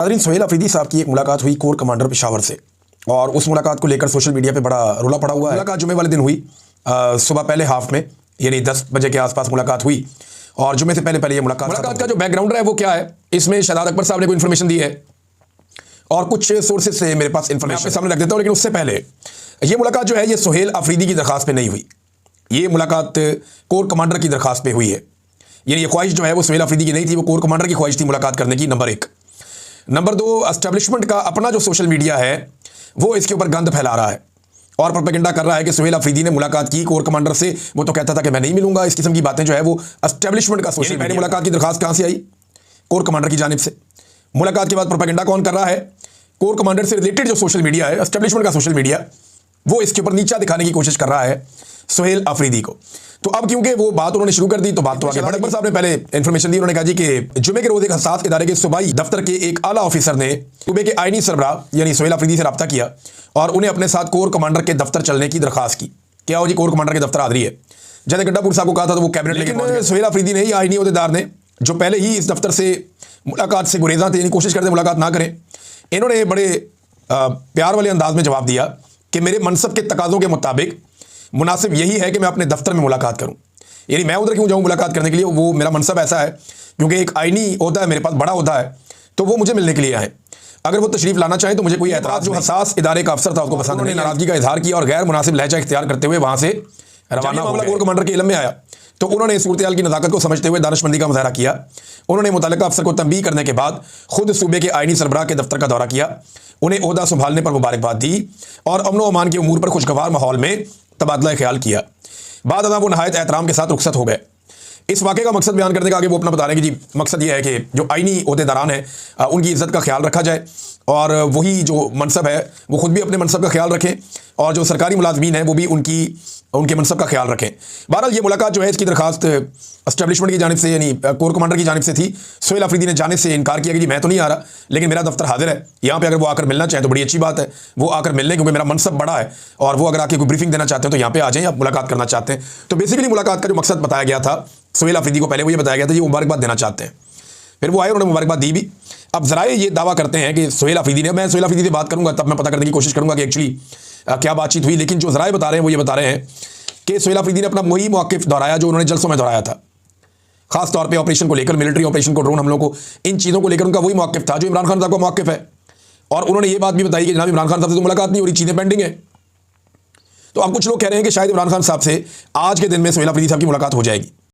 नाज़रीन, सुहेल अफरीदी साहब की एक मुलाकात हुई कोर कमांडर पेशावर से, और उस मुलाकात को लेकर सोशल मीडिया पे बड़ा रोला पड़ा हुआ है। मुलाकात जुमे वाले दिन हुई, सुबह पहले हाफ में, यानी 10 बजे के आसपास मुलाकात हुई, और जुमे से पहले ये मुलाकात का जो बैकग्राउंड है वो क्या है, इसमें शादात अकबर साहब ने कोई इन्फॉर्मेशन दी है और कुछ सोर्सेज से मेरे पास इन्फॉर्मेशन सामने रख देता हूँ। लेकिन उससे पहले ये मुलाकात जो है ये सुहेल अफरीदी की दरखास्त पे नहीं हुई, ये मुलाकात कोर कमांडर की दरखास्त पे हुई है। यानी ये ख्वाहिश जो है वो सुहेल अफरीदी की नहीं थी, वो कोर कमांडर की ख्वाहिश थी मुलाकात करने की, नंबर 1। नंबर 2, एस्टेब्लिशमेंट का अपना जो सोशल मीडिया है वो इसके ऊपर गंद फैला रहा है और प्रोपेगेंडा कर रहा है कि सुहेल अफरीदी ने मुलाकात की कोर कमांडर से, वो तो कहता था कि मैं नहीं मिलूंगा। इस किस्म की बातें जो है वो एस्टेब्लिशमेंट का सोशल मीडिया। मुलाकात की दरखास्त कहां से आई? कोर कमांडर की जानिब से। मुलाकात के बाद प्रोपेगेंडा कौन कर रहा है? कोर कमांडर से रिलेटेड जो सोशल मीडिया है, एस्टेब्लिशमेंट का सोशल मीडिया, वो इसके ऊपर नीचा दिखाने की कोशिश कर रहा है सुहेल अफरीदी को। तो अब क्योंकि वो बात उन्होंने शुरू कर दी तो बात तो आगे। अकबर साहब ने पहले इन्फॉर्मेशन दी, उन्होंने कहा जी कि जुमे के रोज एक हसास इदारे के सूबाई दफ्तर के एक आला ऑफिसर ने सूबे के आईनी सरबराह यानी सुहेल अफरीदी से रब्ता किया और उन्हें अपने साथ कोर कमांडर के दफ्तर चलने की दरखास्त की। क्या हो जी, कोर कमांडर के दफ्तर हाजिरी है। जैसे गड्ढापुर साहब को कहा था तो वो कैबिनेट लेकिन सुहेल अफरीदी ने, आईनी ओहदेदार ने, जो पहले ही इस दफ्तर से मुलाकात से गुरेजा थे, यानी कोशिश करते मुलाकात ना करें, इन्होंने बड़े प्यार वाले अंदाज में जवाब दिया कि मेरे मनसब के तकाज़ों के मुताबिक मुनासिब यही है कि मैं अपने दफ्तर में मुलाकात करूं। यानी मैं उधर क्यों जाऊं मुलाकात करने के लिए, वो मेरा मनसब ऐसा है क्योंकि एक आईनी होता है मेरे पास, बड़ा होता है, तो वो मुझे मिलने के लिए आए। अगर वो तशरीफ लाना चाहें तो मुझे कोई एतराज़। जो हसास इदारे का अफसर था उसको पसंद नहीं, नाराजगी का इजहार किया और गैर मुनासिब लहजा इख्तियार करते हुए वहां से रवाना। मामला कोर कमांडर के इल्म में आया तो उन्होंने सूरत हाल की नज़ाकत को समझते हुए दानिशमंदी का मुजाहरा किया। उन्होंने मुतल्लिका अफसर को तंबीह करने के बाद खुद सूबे के आईनी सरबराह के दफ्तर का दौरा किया, उन्हें ओहदा संभालने पर मुबारकबाद दी और अमन व अमान के उमूर पर खुशगवार माहौल में तबादला ख्याल किया। बाद अदा वो नहायत एहतराम के साथ रुखसत हो गए। इस वाक़े का मकसद बयान करने का आगे वो अपना बता रहे हैं कि जी मकसद ये है कि जो आईनी ओहदेदारान हैं उनकी इज़्ज़त का ख्याल रखा जाए और वही जो मनसब है वो खुद भी अपने मनसब का ख्याल रखें और जो सरकारी मुलाजमीन हैं वो भी उनके मनसब का ख्याल रखें। बहरहाल ये मुलाकात जो है इसकी दरखास्त एस्टेब्लिशमेंट की जानिब से यानी कोर कमांडर की जानिब से थी। सुहेल अफरीदी ने जाने से इनकार किया कि जी मैं तो नहीं आ रहा, लेकिन मेरा दफ्तर हाजिर है, यहाँ पे अगर वो आकर मिलना चाहें तो बड़ी अच्छी बात है, वो आकर मिलने, क्योंकि मेरा मनसब बड़ा है और वो अगर आके कोई ब्रीफिंग देना चाहते हैं तो यहाँ पे आ जाएं, आप मुलाकात करना चाहते हैं। तो बेसिकली मुलाकात का जो मकसद बताया गया था सुहेल अफरीदी को, पहले वो ये बताया गया था ये मुबारकबाद देना चाहते हैं। फिर वो आए, उन्होंने मुबारकबाद दी भी। अब ज़राए ये दावा करते हैं कि सुहेल अफरीदी ने, मैं सुहेल अफरीदी से बात करूँगा तब मैं पता करने की कोशिश करूँगा कि एक्चुअली क्या बातचीत हुई, लेकिन जो ज़राए बता रहे हैं वो ये बता रहे हैं कि सुहेल अफरीदी ने अपना वही मौक़िफ़ दोहराया जो उन्होंने जलसों में दोहराया था, खास तौर पे ऑपरेशन को लेकर, मिलिट्री ऑपरेशन को, ड्रोन हमलों को, इन चीज़ों को लेकर उनका वही मौक़िफ़ था जो इमरान खान साहब का मौक़िफ़ है। और उन्होंने ये बात भी बताई कि जनाब इमरान खान साहब से तो मुलाकात नहीं हो रही, चीज़ें पेंडिंग है। तो अब कुछ लोग कह रहे हैं कि शायद इमरान खान साहब से आज के दिन में सुहेल अफरीदी साहब की मुलाकात हो जाएगी।